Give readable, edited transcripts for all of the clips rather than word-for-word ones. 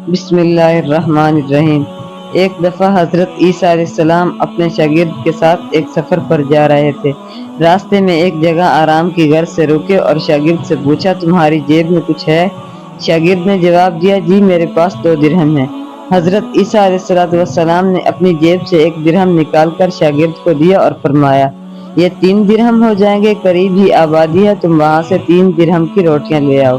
بسم اللہ الرحمن الرحیم۔ ایک دفعہ حضرت عیسیٰ علیہ السلام اپنے شاگرد کے ساتھ ایک سفر پر جا رہے تھے۔ راستے میں ایک جگہ آرام کی غرض سے رکے اور شاگرد سے پوچھا، تمہاری جیب میں کچھ ہے؟ شاگرد نے جواب دیا، جی میرے پاس 2 درہم ہیں۔ حضرت عیسیٰ علیہ السلام نے اپنی جیب سے 1 درہم نکال کر شاگرد کو دیا اور فرمایا، یہ 3 درہم ہو جائیں گے، قریب ہی آبادی ہے، تم وہاں سے 3 درہم کی روٹیاں لے آؤ۔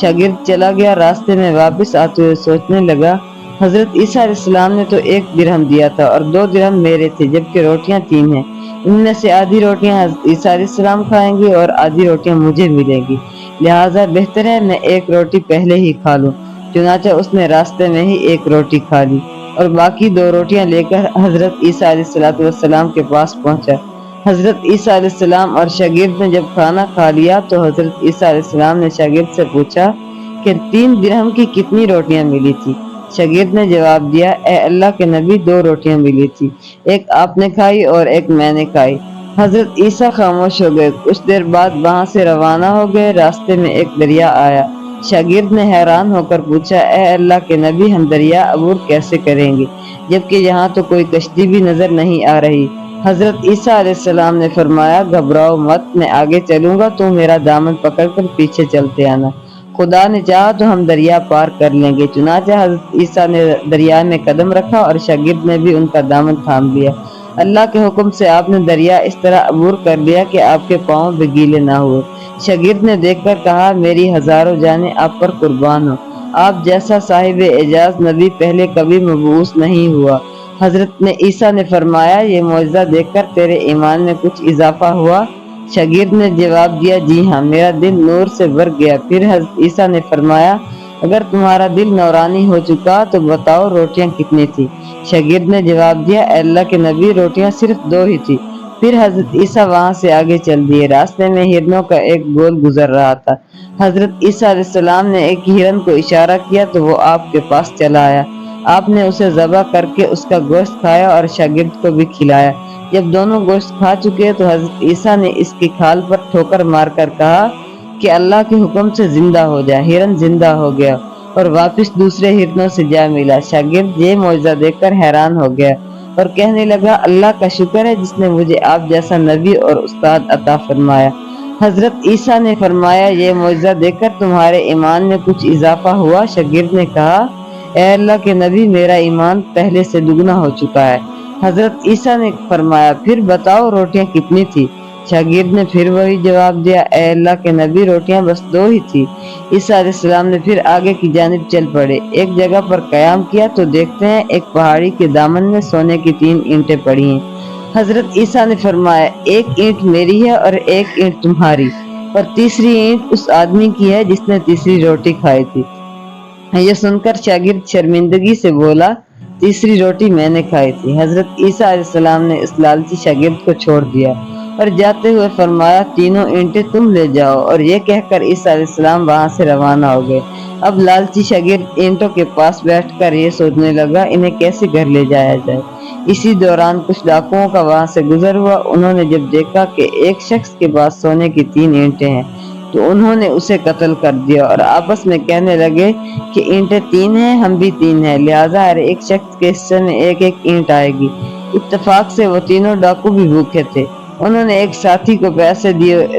شاگرد چلا گیا۔ راستے میں واپس آتے ہوئے سوچنے لگا، حضرت عیسیٰ علیہ السلام نے تو 1 درہم دیا تھا اور 2 درہم میرے تھے، جبکہ روٹیاں 3 ہیں۔ ان میں سے آدھی روٹیاں حضرت عیسیٰ علیہ السلام کھائیں گے اور آدھی روٹیاں مجھے ملیں گی، لہٰذا بہتر ہے میں 1 روٹی پہلے ہی کھا لوں۔ چنانچہ اس نے راستے میں ہی 1 روٹی کھا لی اور باقی 2 روٹیاں لے کر حضرت عیسیٰ علیہ السلام کے پاس پہنچا۔ حضرت عیسیٰ علیہ السلام اور شاگرد نے جب کھانا کھا لیا تو حضرت عیسیٰ علیہ السلام نے شاگرد سے پوچھا کہ 3 درہم کی کتنی روٹیاں ملی تھی؟ شاگرد نے جواب دیا، اے اللہ کے نبی، 2 روٹیاں ملی تھی، 1 آپ نے کھائی اور 1 میں نے کھائی۔ حضرت عیسیٰ خاموش ہو گئے۔ کچھ دیر بعد وہاں سے روانہ ہو گئے۔ راستے میں ایک دریا آیا۔ شاگرد نے حیران ہو کر پوچھا، اے اللہ کے نبی، ہم دریا عبور کیسے کریں گے، جبکہ یہاں تو کوئی کشتی بھی نظر نہیں آ رہی؟ حضرت عیسیٰ علیہ السلام نے فرمایا، گھبراؤ مت، میں آگے چلوں گا، تم میرا دامن پکڑ کر پیچھے چلتے آنا، خدا نے چاہا تو ہم دریا پار کر لیں گے۔ چنانچہ حضرت عیسیٰ نے دریا میں قدم رکھا اور شاگرد نے بھی ان کا دامن تھام لیا۔ اللہ کے حکم سے آپ نے دریا اس طرح عبور کر لیا کہ آپ کے پاؤں بھی گیلے نہ ہوئے۔ شاگرد نے دیکھ کر کہا، میری ہزاروں جانیں آپ پر قربان ہوں، آپ جیسا صاحب اعجاز نبی پہلے کبھی مبعوث نہیں ہوا۔ حضرت عیسیٰ نے فرمایا، یہ معجزہ دیکھ کر تیرے ایمان میں کچھ اضافہ ہوا؟ شاگرد نے جواب دیا، جی ہاں، میرا دل نور سے بھر گیا۔ پھر حضرت عیسیٰ نے فرمایا، اگر تمہارا دل نورانی ہو چکا تو بتاؤ روٹیاں کتنی تھی؟ شاگرد نے جواب دیا، اے اللہ کے نبی، روٹیاں صرف 2 ہی تھی۔ پھر حضرت عیسیٰ وہاں سے آگے چل دیے۔ راستے میں ہرنوں کا ایک گول گزر رہا تھا۔ حضرت عیسیٰ علیہ السلام نے ایک ہرن کو اشارہ کیا تو وہ آپ کے پاس چلا آیا۔ آپ نے اسے ذبح کر کے اس کا گوشت کھایا اور شاگرد کو بھی کھلایا۔ جب دونوں گوشت کھا چکے تو حضرت عیسیٰ نے اس کی کھال پر ٹھوکر مار کر کہا کہ اللہ کے حکم سے زندہ ہو جا۔ ہرن زندہ ہو گیا اور واپس دوسرے ہرنوں سے جا ملا۔ شاگرد یہ معجزہ دیکھ کر حیران ہو گیا اور کہنے لگا، اللہ کا شکر ہے جس نے مجھے آپ جیسا نبی اور استاد عطا فرمایا۔ حضرت عیسیٰ نے فرمایا، یہ معجزہ دیکھ کر تمہارے ایمان میں کچھ اضافہ ہوا؟ شاگرد نے کہا، اے اللہ کے نبی، میرا ایمان پہلے سے دگنا ہو چکا ہے۔ حضرت عیسیٰ نے فرمایا، پھر بتاؤ روٹیاں کتنی تھی؟ شاگرد نے پھر وہی جواب دیا، اے اللہ کے نبی، روٹیاں بس 2 ہی تھی۔ عیسیٰ علیہ السلام نے پھر آگے کی جانب چل پڑے۔ ایک جگہ پر قیام کیا تو دیکھتے ہیں ایک پہاڑی کے دامن میں سونے کی 3 اینٹیں پڑی ہیں۔ حضرت عیسیٰ نے فرمایا، 1 اینٹ میری ہے اور 1 اینٹ تمہاری، اور تیسری اینٹ اس آدمی کی ہے جس نے تیسری روٹی کھائی تھی۔ یہ سن کر شاگرد شرمندگی سے بولا، تیسری روٹی میں نے کھائی تھی۔ حضرت عیسیٰ علیہ السلام نے اس لالچی شاگرد کو چھوڑ دیا اور جاتے ہوئے فرمایا، تینوں اینٹیں تم لے جاؤ، اور یہ کہہ کر عیسیٰ علیہ السلام وہاں سے روانہ ہو گئے۔ اب لالچی شاگرد اینٹوں کے پاس بیٹھ کر یہ سوچنے لگا، انہیں کیسے گھر لے جایا جائے۔ اسی دوران کچھ ڈاکوؤں کا وہاں سے گزر ہوا۔ انہوں نے جب دیکھا کہ ایک شخص کے پاس سونے کی 3 اینٹیں ہیں تو انہوں نے اسے قتل کر دیا اور آپس میں کہنے لگے کہ اینٹیں 3 ہیں، ہم بھی 3 ہیں، لہٰذا ہر ایک شخص کے حصے میں 1 اینٹ آئے گی۔ اتفاق سے وہ تینوں ڈاکو بھی بھوکے تھے۔ انہوں نے ایک ساتھی کو پیسے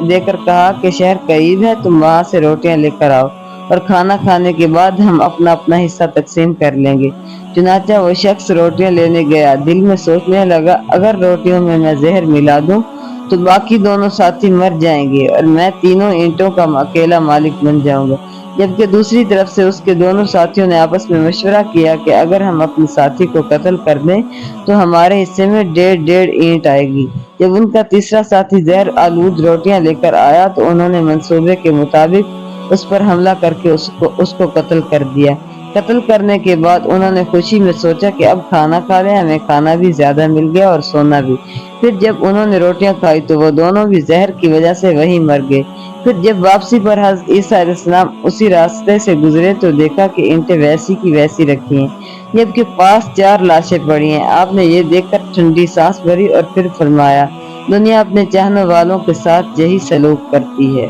دے کر کہا کہ شہر قریب ہے، تم وہاں سے روٹیاں لے کر آؤ اور کھانا کھانے کے بعد ہم اپنا اپنا حصہ تقسیم کر لیں گے۔ چنانچہ وہ شخص روٹیاں لینے گیا۔ دل میں سوچنے لگا، اگر روٹیوں میں زہر ملا دوں تو باقی دونوں ساتھی مر جائیں گے اور میں تینوں اینٹوں کا اکیلا مالک بن جاؤں گا۔ جبکہ دوسری طرف سے اس کے دونوں ساتھیوں نے آپس میں مشورہ کیا کہ اگر ہم اپنے ساتھی کو قتل کر دیں تو ہمارے حصے میں 1.5 اینٹ آئے گی۔ جب ان کا تیسرا ساتھی زہر آلود روٹیاں لے کر آیا تو انہوں نے منصوبے کے مطابق اس پر حملہ کر کے اس کو قتل کر دیا۔ قتل کرنے کے بعد انہوں نے خوشی میں سوچا کہ اب کھانا کھا لیں، ہمیں کھانا بھی زیادہ مل گیا اور سونا بھی۔ پھر جب انہوں نے روٹیاں کھائی تو وہ دونوں بھی زہر کی وجہ سے وہیں مر گئے۔ پھر جب واپسی پر حضرت عیسیٰ علیہ السلام اسی راستے سے گزرے تو دیکھا کہ اینٹیں ویسی کی ویسی رکھی ہیں، جبکہ پاس 4 لاشیں پڑی ہیں۔ آپ نے یہ دیکھ کر ٹھنڈی سانس بھری اور پھر فرمایا، دنیا اپنے چاہنے والوں کے ساتھ یہی سلوک کرتی ہے۔